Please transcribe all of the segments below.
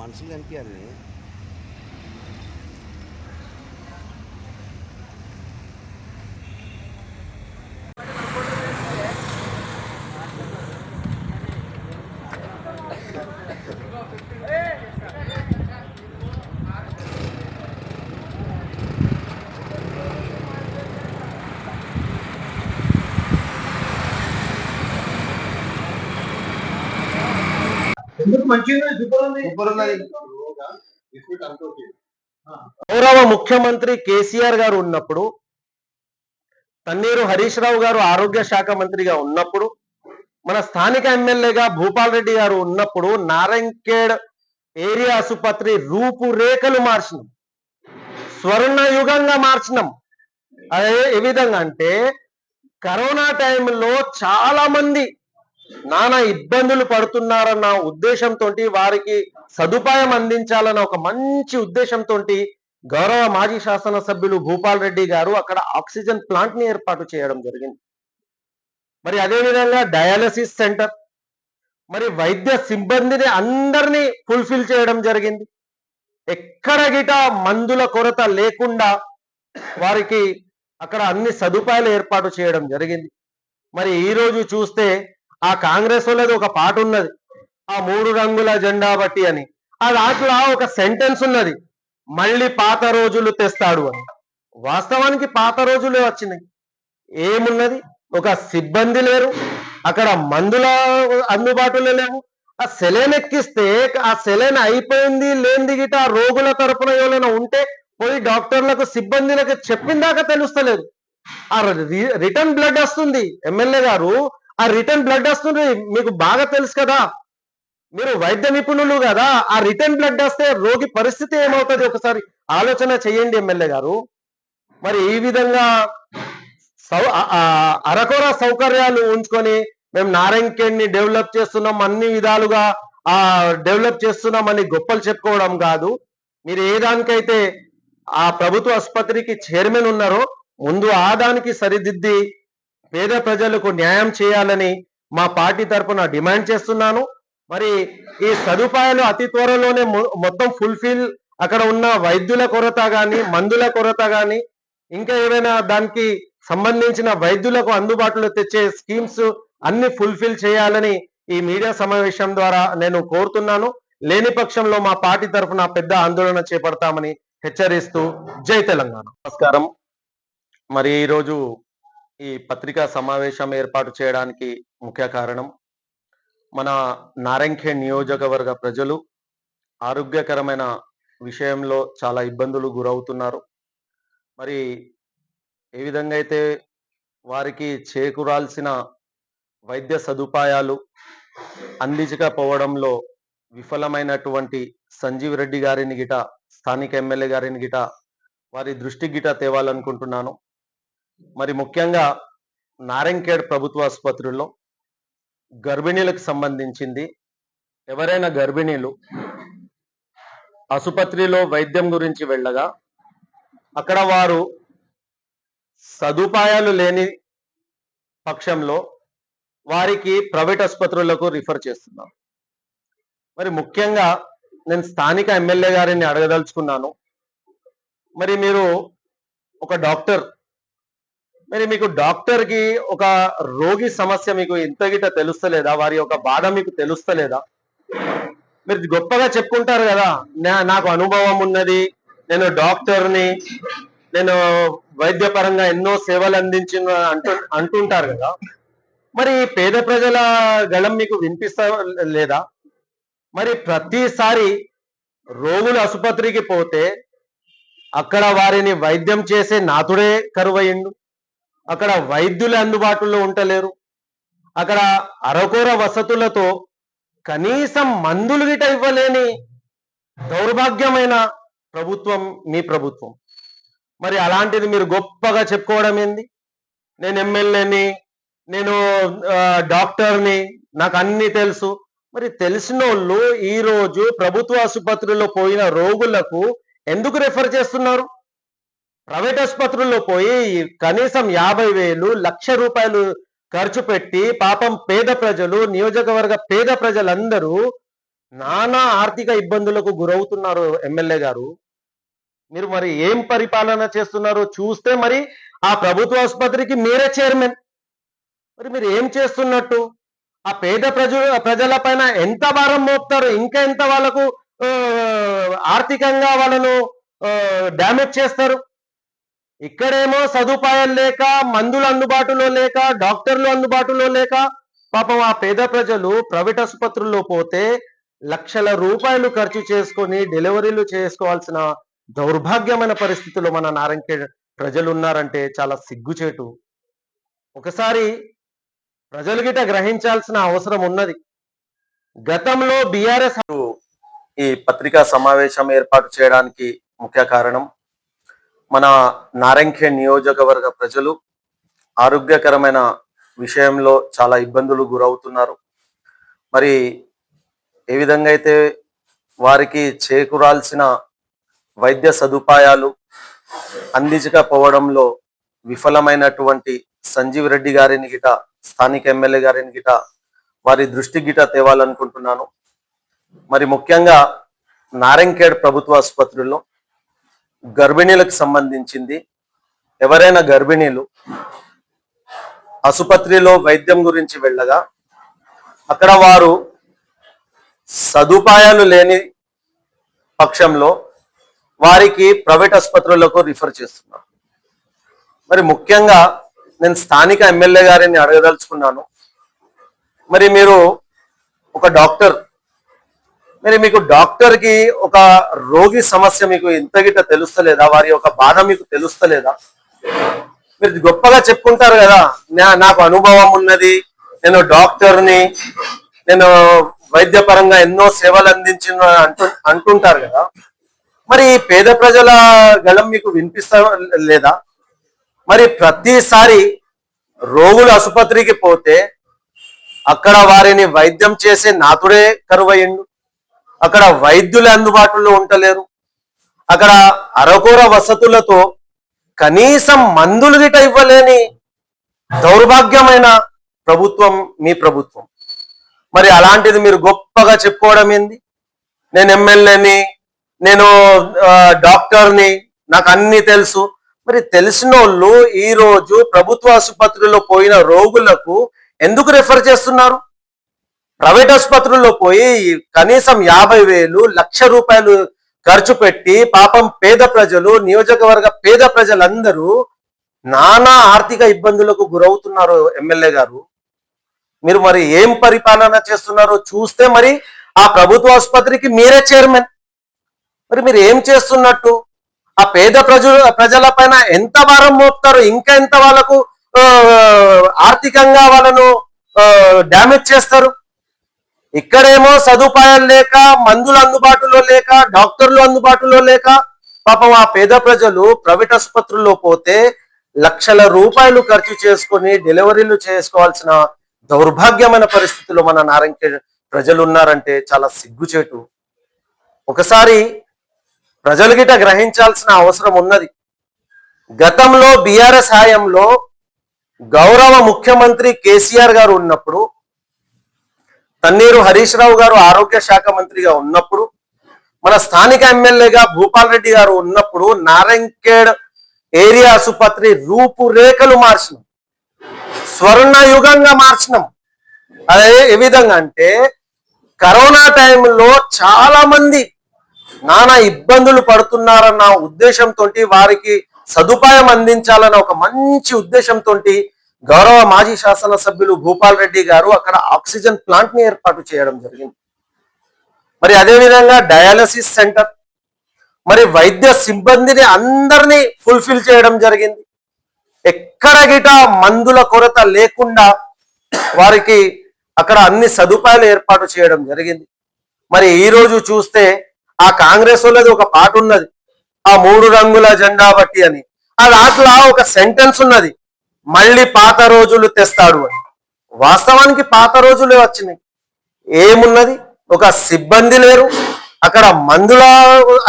మనుషులు కనిపించాలి. గౌరవ ముఖ్యమంత్రి కేసీఆర్ గారు ఉన్నప్పుడు, తన్నీరు హరీష్ రావు గారు ఆరోగ్య శాఖ మంత్రిగా ఉన్నప్పుడు, మన స్థానిక ఎమ్మెల్యేగా భూపాల్ రెడ్డి గారు ఉన్నప్పుడు నారాయణఖేడ్ ఏరియా ఆసుపత్రి రూపురేఖలు మార్చినాం, స్వర్ణ యుగంగా మార్చినాం. అదే ఏ విధంగా అంటే కరోనా టైంలో చాలా మంది నానా ఇబ్బందులు పడుతున్నారన్న ఉద్దేశంతో, వారికి సదుపాయం అందించాలన్న ఒక మంచి ఉద్దేశంతో గౌరవ మాజీ శాసనసభ్యులు భూపాల్ రెడ్డి గారు అక్కడ ఆక్సిజన్ ప్లాంట్ ని ఏర్పాటు చేయడం జరిగింది. మరి అదేవిధంగా డయాలసిస్ సెంటర్, మరి వైద్య సిబ్బందిని అందరినీ ఫుల్ఫిల్ చేయడం జరిగింది. ఎక్కడ గిట మందుల కొరత లేకుండా వారికి అక్కడ అన్ని సదుపాయాలు ఏర్పాటు చేయడం జరిగింది. మరి ఈ రోజు చూస్తే ఆ కాంగ్రెస్ వాళ్ళది ఒక పాట ఉన్నది, ఆ 3 రంగుల జెండా బట్టి అని. ఆ దాంట్లో ఒక సెంటెన్స్ ఉన్నది, మళ్ళీ పాత రోజులు తెస్తాడు అని. వాస్తవానికి పాత రోజులే వచ్చినాయి. ఏమున్నది, ఒక సిబ్బంది లేరు, అక్కడ మందుల అందుబాటులో లేవు. ఆ సెలైన్ ఎక్కిస్తే ఆ సెలైన్ అయిపోయింది లేనిది గిట రోగుల తరపున ఎవరైనా ఉంటే పోయి డాక్టర్లకు సిబ్బందిలకు చెప్పిన దాకా తెలుస్తలేదు. ఆ రిటర్న్ బ్లడ్ వస్తుంది. ఎమ్మెల్యే గారు, ఆ రిటర్న్ బ్లడ్ వస్తుంది, మీకు బాగా తెలుసు కదా, మీరు వైద్య నిపుణులు కదా. ఆ రిటర్న్ బ్లడ్ వస్తే రోగి పరిస్థితి ఏమవుతుంది ఒకసారి ఆలోచన చేయండి ఎమ్మెల్యే గారు. మరి ఈ విధంగా అరకొర సౌకర్యాలు ఉంచుకొని మేము నారాయణఖేడ్ ని డెవలప్ చేస్తున్నాం, అన్ని విధాలుగా డెవలప్ చేస్తున్నాం అని గొప్పలు చెప్పుకోవడం కాదు. మీరు ఏ దానికైతే ఆ ప్రభుత్వ ఆసుపత్రికి చైర్మన్ ఉన్నారో ముందు ఆ దానికి సరిదిద్ది పేద ప్రజలకు న్యాయం చేయాలని మా పార్టీ తరఫున డిమాండ్ చేస్తున్నాను. మరి ఈ సదుపాయాలు అతి త్వరలోనే మొత్తం ఫుల్ఫిల్, అక్కడ ఉన్న వైద్యుల కొరత కానీ, మందుల కొరత కానీ, ఇంకా ఏదైనా దానికి సంబంధించిన వైద్యులకు అందుబాటులో తెచ్చే స్కీమ్స్ అన్ని ఫుల్ఫిల్ చేయాలని ఈ మీడియా సమావేశం ద్వారా నేను కోరుతున్నాను. లేని పక్షంలో మా పార్టీ తరఫున పెద్ద ఆందోళన చేపడతామని హెచ్చరిస్తూ జై తెలంగాణ. నమస్కారం. మరి ఈరోజు ఈ పత్రికా సమావేశం ఏర్పాటు చేయడానికి ముఖ్య కారణం, మన నారాయణఖేడ్ నియోజకవర్గ ప్రజలు ఆరోగ్యకరమైన విషయంలో చాలా ఇబ్బందులు గురవుతున్నారు. మరి ఏ విధంగా అయితే వారికి చేకూరాల్సిన వైద్య సదుపాయాలు అందించకపోవడంలో విఫలమైనటువంటి సంజీవ్ రెడ్డి గారిని గిట, స్థానిక ఎమ్మెల్యే గారిని గిట వారి దృష్టి గిట తేవాలనుకుంటున్నాను. మరి ముఖ్యంగా నారాయణఖేడ్ ప్రభుత్వ ఆసుపత్రిలో గర్భిణీలకు సంబంధించింది, ఎవరైనా గర్భిణీలు ఆసుపత్రిలో వైద్యం గురించి వెళ్ళగా అక్కడ వారు సదుపాయాలు లేని పక్షంలో వారికి ప్రైవేట్ ఆసుపత్రులకు రిఫర్ చేస్తున్నారు. మరి ముఖ్యంగా నేను స్థానిక ఎమ్మెల్యే గారిని అడగదలుచుకున్నాను, మరి మీరు ఒక డాక్టర్, మరి మీకు డాక్టర్కి ఒక రోగి సమస్య మీకు ఇంతగిట తెలుస్తలేదా? వారి యొక్క బాధ మీకు తెలుస్తలేదా? మీరు గొప్పగా చెప్పుకుంటారు కదా, నాకు అనుభవం ఉన్నది, నేను డాక్టర్ని, నేను వైద్యపరంగా ఎన్నో సేవలు అందించిన అంటుంటారు కదా. మరి పేద ప్రజల గళం మీకు వినిపిస్తా లేదా? మరి ప్రతిసారి రోగులు ఆసుపత్రికి పోతే అక్కడ వారిని వైద్యం చేసే నాతుడే కరువయ్యిండు, అక్కడ వైద్యులు అందుబాటులో ఉండలేరు, అక్కడ అరకొర వసతులతో కనీసం మందులు గిట ఇవ్వలేని దౌర్భాగ్యమైన ప్రభుత్వం మీ ప్రభుత్వం. మరి అలాంటిది మీరు గొప్పగా చెప్పుకోవడం ఏంది? నేను ఎమ్మెల్యేని, నేను డాక్టర్ని, నాకు అన్ని తెలుసు. మరి తెలిసిన వాళ్ళు ఈరోజు ప్రభుత్వ ఆసుపత్రిలో పోయిన రోగులకు ఎందుకు రెఫర్ చేస్తున్నారు? ప్రైవేట్ ఆసుపత్రుల్లో పోయి కనీసం 50,000, 1,00,000 రూపాయలు ఖర్చు పెట్టి పాపం పేద ప్రజలు, నియోజకవర్గ పేద ప్రజలందరూ నానా ఆర్థిక ఇబ్బందులకు గురవుతున్నారు ఎమ్మెల్యే గారు. మీరు మరి ఏం పరిపాలన చేస్తున్నారో చూస్తే మరి ఆ ప్రభుత్వ ఆసుపత్రికి మీరే చైర్మన్. మరి మీరు ఏం చేస్తున్నట్టు? ఆ పేద ప్రజల పైన ఎంత భారం మోపుతారు? ఇంకా ఎంత వాళ్ళకు ఆర్థికంగా వాళ్ళను డ్యామేజ్ చేస్తారు? ఇక్కడేమో సదుపాయాలు లేక, మందులు అందుబాటులో లేక, డాక్టర్లు అందుబాటులో లేక, పాపం ఆ పేద ప్రజలు ప్రైవేట్ ఆసుపత్రుల్లో పోతే లక్షల రూపాయలు ఖర్చు చేసుకొని డెలివరీలు చేసుకోవాల్సిన దౌర్భాగ్యమైన పరిస్థితుల్లో మన నారాయణఖేడ్ ప్రజలు ఉన్నారంటే చాలా సిగ్గుచేటు. ఒకసారి ప్రజలు గిట గ్రహించాల్సిన అవసరం ఉన్నది. గతంలో బీఆర్ఎస్ ఈ పత్రికా సమావేశం ఏర్పాటు చేయడానికి ముఖ్య కారణం మన నారాయణఖేడ్ నియోజకవర్గ ప్రజలు ఆరోగ్యకరమైన విషయంలో చాలా ఇబ్బందులు గురవుతున్నారు. మరి ఏ విధంగా అయితే వారికి చేకూరాల్సిన వైద్య సదుపాయాలు అందించకపోవడంలో విఫలమైనటువంటి సంజీవ్ రెడ్డి గారిని గిట, స్థానిక ఎమ్మెల్యే గారిని గిట వారి దృష్టి గిట తేవాలనుకుంటున్నాను. మరి ముఖ్యంగా నారాయణఖేడ్ ప్రభుత్వ ఆసుపత్రిలో గర్భిణీలకు సంబంధించింది, ఎవరైనా గర్భిణీలు ఆసుపత్రిలో వైద్యం గురించి వెళ్ళగా అక్కడ వారు సదుపాయాలు లేని పక్షంలో వారికి ప్రైవేట్ ఆసుపత్రులకు రిఫర్ చేస్తున్నారు. మరి ముఖ్యంగా నేను స్థానిక ఎమ్మెల్యే గారిని అడగదలుచుకున్నాను, మరి మీరు ఒక డాక్టర్, మరి మీకు డాక్టర్కి ఒక రోగి సమస్య మీకు ఇంతగిట తెలుస్తలేదా? వారి యొక్క బాధ మీకు తెలుస్తలేదా? మీరు గొప్పగా చెప్పుకుంటారు కదా, నాకు అనుభవం ఉన్నది, నేను డాక్టర్ని, నేను వైద్యపరంగా ఎన్నో సేవలు అందించిన అంటుంటారు కదా. మరి పేద ప్రజల గళం మీకు వినిపిస్తా లేదా? మరి ప్రతిసారి రోగులు ఆసుపత్రికి పోతే అక్కడ వారిని వైద్యం చేసే నాతుడే కరువయ్యిండు, అక్కడ వైద్యులు అందుబాటులో ఉండలేరు, అక్కడ అరకొర వసతులతో కనీసం మందులు గిట ఇవ్వలేని దౌర్భాగ్యమైన ప్రభుత్వం మీ ప్రభుత్వం. మరి అలాంటిది మీరు గొప్పగా చెప్పుకోవడం ఏంది? నేను ఎమ్మెల్యేని, నేను డాక్టర్ని, నాకు అన్ని తెలుసు. మరి తెలిసిన వాళ్ళు ఈ రోజు ప్రభుత్వ ఆసుపత్రిలో పోయిన రోగులకు ఎందుకు రెఫర్ చేస్తున్నారు? ప్రైవేట్ ఆసుపత్రుల్లో పోయి కనీసం 50,000, 1,00,000 రూపాయలు ఖర్చు పెట్టి పాపం పేద ప్రజలు, నియోజకవర్గ పేద ప్రజలందరూ నానా ఆర్థిక ఇబ్బందులకు గురవుతున్నారు. ఎమ్మెల్యే గారు, మీరు మరి ఏం పరిపాలన చేస్తున్నారో చూస్తే మరి ఆ ప్రభుత్వ ఆసుపత్రికి మీరే చైర్మన్. మరి మీరు ఏం చేస్తున్నట్టు? ఆ పేద ప్రజల పైన ఎంత భారం మోపుతారు? ఇంకా ఎంత వాళ్ళకు ఆర్థికంగా వాళ్ళను డ్యామేజ్ చేస్తారు? ఇక్కడేమో సదుపాయాలు లేక, మందులు అందుబాటులో లేక, డాక్టర్లు అందుబాటులో లేక, పాపం ఆ పేద ప్రజలు ప్రైవేట్ ఆసుపత్రుల్లో పోతే లక్షల రూపాయలు ఖర్చు చేసుకొని డెలివరీలు చేసుకోవాల్సిన దౌర్భాగ్యమైన పరిస్థితుల్లో మన నారాయణఖేడ్ ప్రజలు ఉన్నారంటే చాలా సిగ్గుచేటు. ఒకసారి ప్రజలు గిట గ్రహించాల్సిన అవసరం ఉన్నది. గతంలో బీఆర్ఎస్ హయాంలో గౌరవ ముఖ్యమంత్రి కేసీఆర్ గారు ఉన్నప్పుడు, తన్నీరు హరీష్ రావు గారు ఆరోగ్య శాఖ మంత్రిగా ఉన్నప్పుడు, మన స్థానిక ఎమ్మెల్యేగా భూపాల్ రెడ్డి గారు ఉన్నప్పుడు నారాయణఖేడ్ ఏరియా ఆసుపత్రి రూపురేఖలు మార్చినాం, స్వర్ణయుగంగా మార్చినాం. అదే ఏ విధంగా అంటే కరోనా టైంలో చాలా మంది నానా ఇబ్బందులు పడుతున్నారన్న ఉద్దేశంతో, వారికి సదుపాయం అందించాలన్న ఒక మంచి ఉద్దేశంతో గౌరవ మాజీ శాసనసభ్యులు భూపాల్ రెడ్డి గారు అక్కడ ఆక్సిజన్ ప్లాంట్ ని ఏర్పాటు చేయడం జరిగింది. మరి అదేవిధంగా డయాలసిస్ సెంటర్, మరి వైద్య సిబ్బందిని అందరినీ ఫుల్ఫిల్ చేయడం జరిగింది. ఎక్కడ గిట మందుల కొరత లేకుండా వారికి అక్కడ అన్ని సదుపాయాలు ఏర్పాటు చేయడం జరిగింది. మరి ఈ రోజు చూస్తే ఆ కాంగ్రెస్ వాళ్ళది ఒక పాట ఉన్నది, ఆ 3 రంగుల జెండా బట్టి అని. ఆ దాంట్లో ఒక సెంటెన్స్ ఉన్నది, మళ్ళీ పాత రోజులు తెస్తాడు అని. వాస్తవానికి పాత రోజులే వచ్చినాయి. ఏమున్నది? ఒక సిబ్బంది లేరు, అక్కడ మందుల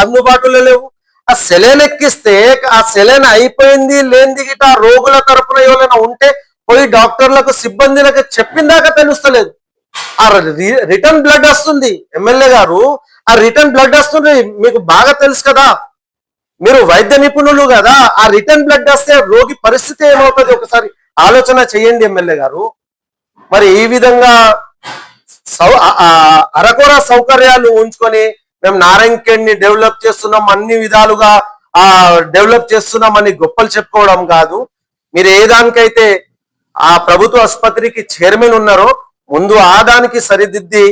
అందుబాటులో లేవు. ఆ సెలైన్ ఎక్కిస్తే ఆ సెలైన్ అయిపోయింది లేనిది గిట రోగుల తరపున ఎవరైనా ఉంటే పోయి డాక్టర్లకు, సిబ్బందిలకు చెప్పిందాక తెలుస్తలేదు. ఆ రిటర్న్ బ్లడ్ వస్తుంది ఎమ్మెల్యే గారు, ఆ రిటర్న్ బ్లడ్ వస్తుంది మీకు బాగా తెలుసు కదా, మీరు వైద్య నిపుణులు కదా. ఆ రిటర్న్ బ్లడ్ వస్తే రోగి పరిస్థితి ఏమవుతుంది ఒకసారి ఆలోచన చేయండి ఎమ్మెల్యే గారు. మరి ఈ విధంగా అరకొర సౌకర్యాలు ఉంచుకొని మేము నారాయణఖేడ్ని డెవలప్ చేస్తున్నాం, అన్ని విధాలుగా డెవలప్ చేస్తున్నాం అని గొప్పలు చెప్పుకోవడం కాదు. మీరు ఏ దానికైతే ఆ ప్రభుత్వ ఆసుపత్రికి చైర్మన్ ఉన్నారో ముందు ఆ దానికి సరిదిద్ది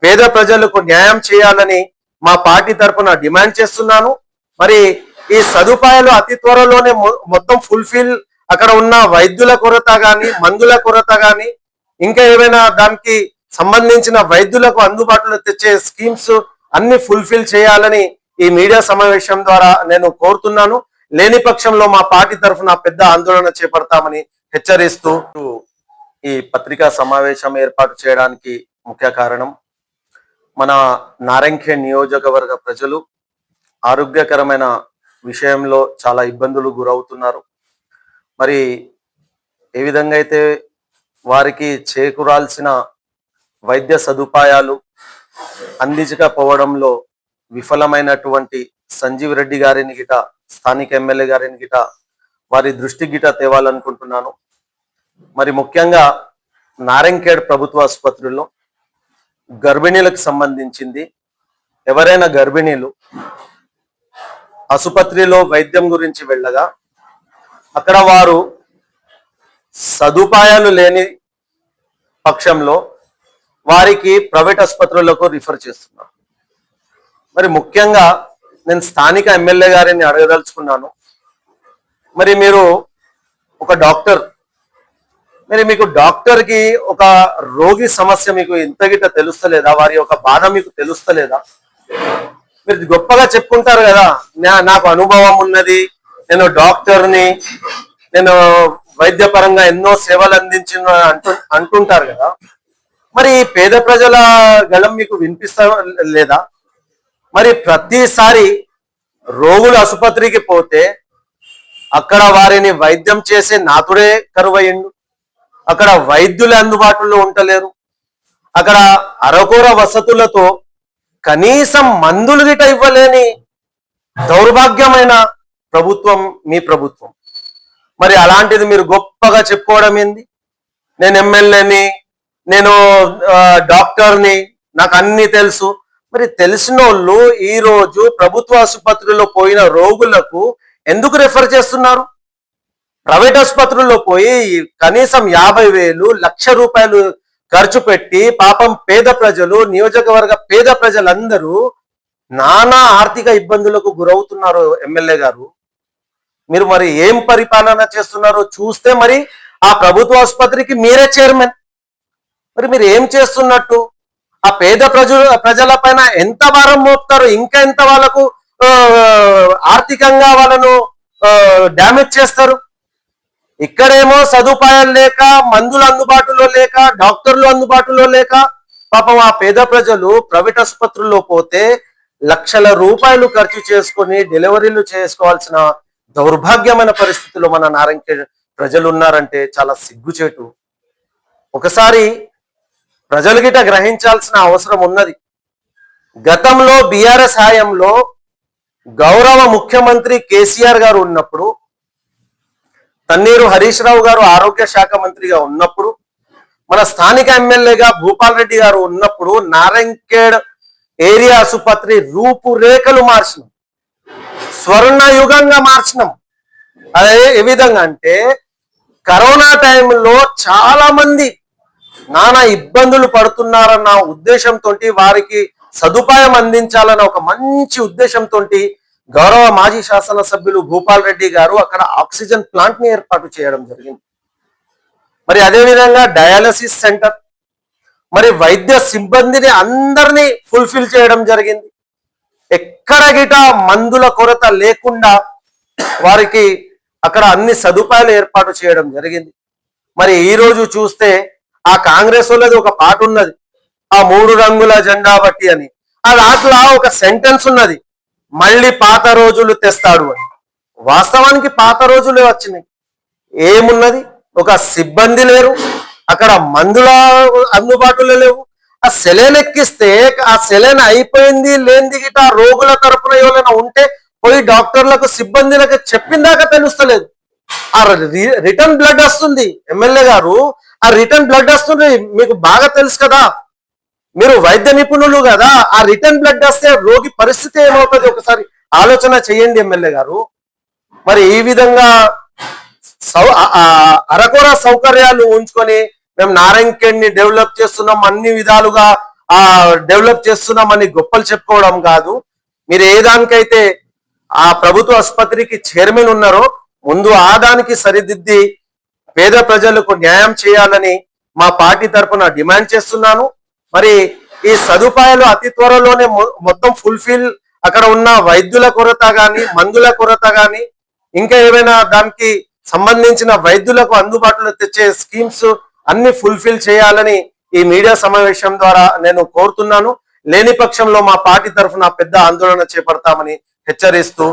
పేద ప్రజలకు న్యాయం చేయాలని మా పార్టీ తరఫున డిమాండ్ చేస్తున్నాను. మరి ఈ సదుపాయాలు అతి త్వరలోనే మొత్తం ఫుల్ఫిల్, అక్కడ ఉన్న వైద్యుల కొరత గాని, మందుల కొరత గాని, ఇంకా ఏమైనా దానికి సంబంధించిన వైద్యులకు అందుబాటులో తెచ్చే స్కీమ్స్ అన్ని ఫుల్ఫిల్ చేయాలని ఈ మీడియా సమావేశం ద్వారా నేను కోరుతున్నాను. లేని పక్షంలో మా పార్టీ తరఫున పెద్ద ఆందోళన చేపడతామని హెచ్చరిస్తూ ఈ పత్రికా సమావేశం ఏర్పాటు చేయడానికి ముఖ్య కారణం మన నారాయణఖేడ్ నియోజకవర్గ ప్రజలు ఆరోగ్యకరమైన విషయంలో చాలా ఇబ్బందులు గురవుతున్నారు. మరి ఏ విధంగా అయితే వారికి చేకూరాల్సిన వైద్య సదుపాయాలు అందించకపోవడంలో విఫలమైనటువంటి సంజీవ్ రెడ్డి గారిని గిట, స్థానిక ఎమ్మెల్యే గారిని గిట వారి దృష్టి గిట తేవాలనుకుంటున్నాను. మరి ముఖ్యంగా నారాయణఖేడ్ ప్రభుత్వ ఆసుపత్రిలో గర్భిణీలకు సంబంధించింది, ఎవరైనా గర్భిణీలు ఆసుపత్రిలో వైద్యం గురించి వెళ్ళగా అక్కడ వారు సదుపాయాలు లేని పక్షంలో వారికి ప్రైవేట్ ఆసుపత్రులకు రిఫర్ చేస్తున్నారు. మరి ముఖ్యంగా నేను స్థానిక ఎమ్మెల్యే గారిని అడగదలుచుకున్నాను, మరి మీరు ఒక డాక్టర్, మరి మీకు డాక్టర్కి ఒక రోగి సమస్య మీకు ఇంతగిట తెలుస్తలేదా? వారి యొక్క బాధ మీకు తెలుస్తలేదా? మీరు గొప్పగా చెప్పుకుంటారు కదా, నాకు అనుభవం ఉన్నది, నేను డాక్టర్ని, నేను వైద్యపరంగా ఎన్నో సేవలు అందించిన అంటుంటారు కదా. మరి పేద ప్రజల గళం మీకు వినిపిస్తా లేదా? మరి ప్రతిసారి రోగులు ఆసుపత్రికి పోతే అక్కడ వారిని వైద్యం చేసే నాతుడే కరువయ్యిండు, అక్కడ వైద్యులు అందుబాటులో ఉండలేరు, అక్కడ అరకొర వసతులతో కనీసం మందులు గిట ఇవ్వలేని దౌర్భాగ్యమైన ప్రభుత్వం మీ ప్రభుత్వం. మరి అలాంటిది మీరు గొప్పగా చెప్పుకోవడం ఏంది? నేను ఎమ్మెల్యేని, నేను డాక్టర్ని, నాకు అన్ని తెలుసు. మరి తెలిసిన వాళ్ళు ఈ రోజు ప్రభుత్వ ఆసుపత్రిలో పోయిన రోగులకు ఎందుకు రెఫర్ చేస్తున్నారు? ప్రైవేట్ ఆసుపత్రుల్లో పోయి కనీసం 50,000, 1,00,000 రూపాయలు ఖర్చు పెట్టి పాపం పేద ప్రజలు, నియోజకవర్గ పేద ప్రజలందరూ నానా ఆర్థిక ఇబ్బందులకు గురవుతున్నారు. ఎమ్మెల్యే గారు, మీరు మరి ఏం పరిపాలన చేస్తున్నారో చూస్తే మరి ఆ ప్రభుత్వ ఆసుపత్రికి మీరే చైర్మన్, మరి మీరు ఏం చేస్తున్నట్టు? ఆ పేద ప్రజల పైన ఎంత భారం మోపుతారు? ఇంకా ఎంత వాళ్ళకు ఆర్థికంగా వాళ్ళను డ్యామేజ్ చేస్తారు? ఇక్కడేమో సదుపాయాలు లేక, మందులు అందుబాటులో లేక, డాక్టర్లు అందుబాటులో లేక పాపం ఆ పేద ప్రజలు ప్రైవేట్ ఆసుపత్రుల్లో పోతే లక్షల రూపాయలు ఖర్చు చేసుకొని డెలివరీలు చేసుకోవాల్సిన దౌర్భాగ్యమైన పరిస్థితుల్లో మన నారాయణఖేడ్ ప్రజలు ఉన్నారంటే చాలా సిగ్గుచేటు. ఒకసారి ప్రజలు గిట గ్రహించాల్సిన అవసరం ఉన్నది. గతంలో బీఆర్ఎస్ హయాంలో గౌరవ ముఖ్యమంత్రి కేసీఆర్ గారు ఉన్నప్పుడు, తన్నీరు హరీష్ రావు గారు ఆరోగ్య శాఖ మంత్రిగా ఉన్నప్పుడు, మన స్థానిక ఎమ్మెల్యేగా భూపాల్ రెడ్డి గారు ఉన్నప్పుడు నారాయణఖేడ్ ఏరియా ఆసుపత్రి రూపురేఖలు మార్చినాం, స్వర్ణయుగంగా మార్చినాం. అదే ఏ విధంగా అంటే కరోనా టైంలో చాలా మంది నానా ఇబ్బందులు పడుతున్నారన్న ఉద్దేశంతో, వారికి సదుపాయం అందించాలన్న ఒక మంచి ఉద్దేశంతో గౌరవ మాజీ శాసనసభ్యులు భూపాల్ రెడ్డి గారు అక్కడ ఆక్సిజన్ ప్లాంట్ ని ఏర్పాటు చేయడం జరిగింది. మరి అదేవిధంగా డయాలసిస్ సెంటర్, మరి వైద్య సిబ్బందిని అందరినీ ఫుల్ఫిల్ చేయడం జరిగింది. ఎక్కడ గిట మందుల కొరత లేకుండా వారికి అక్కడ అన్ని సదుపాయాలు ఏర్పాటు చేయడం జరిగింది. మరి ఈ రోజు చూస్తే ఆ కాంగ్రెస్ వాళ్ళది ఒక పాట ఉన్నది, ఆ 3 రంగుల జెండా బట్టి అని. ఆ దాంట్లో ఒక సెంటెన్స్ ఉన్నది, మళ్ళీ పాత రోజులు తెస్తాడు అని. వాస్తవానికి పాత రోజులే వచ్చినాయి. ఏమున్నది? ఒక సిబ్బంది లేరు, అక్కడ మందుల అందుబాటులో లేవు. ఆ సెలైన్ ఎక్కిస్తే ఆ సెలైన్ అయిపోయింది లేనిది గిట రోగుల తరపున ఎవరైనా ఉంటే పోయి డాక్టర్లకు సిబ్బందులకు చెప్పిందాక తెలుస్తలేదు. ఆ రిటర్న్ బ్లడ్ వస్తుంది. ఎమ్మెల్యే గారు, ఆ రిటర్న్ బ్లడ్ వస్తుంది మీకు బాగా తెలుసు కదా, మీరు వైద్య నిపుణులు కదా. ఆ రిటర్న్ బ్లడ్ వస్తే రోగి పరిస్థితి ఏమవుతుంది ఒకసారి ఆలోచన చేయండి ఎమ్మెల్యే గారు. మరి ఈ విధంగా అరకొర సౌకర్యాలు ఉంచుకొని మేము నారాయణఖేడ్ ని డెవలప్ చేస్తున్నాం, అన్ని విధాలుగా డెవలప్ చేస్తున్నాం అని గొప్పలు చెప్పుకోవడం కాదు. మీరు ఏ దానికైతే ఆ ప్రభుత్వ ఆసుపత్రికి చైర్మన్ ఉన్నారో ముందు ఆ దానికి సరిదిద్ది పేద ప్రజలకు న్యాయం చేయాలని మా పార్టీ తరఫున డిమాండ్ చేస్తున్నాను. మరి ఈ సదుపాయాలు అతి త్వరలోనే మొత్తం ఫుల్ఫిల్, అక్కడ ఉన్న వైద్యుల కొరత గాని, మందుల కొరత గాని, ఇంకా ఏమైనా దానికి సంబంధించిన వైద్యులకు అందుబాటులో తెచ్చే స్కీమ్స్ అన్ని ఫుల్ఫిల్ చేయాలని ఈ మీడియా సమావేశం ద్వారా నేను కోరుతున్నాను. లేని పక్షంలో మా పార్టీ తరఫున పెద్ద ఆందోళన చేపడతామని హెచ్చరిస్తూ.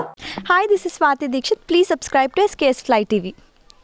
Hi, this is Swati Dikshit. Please subscribe to SKS Fly TV.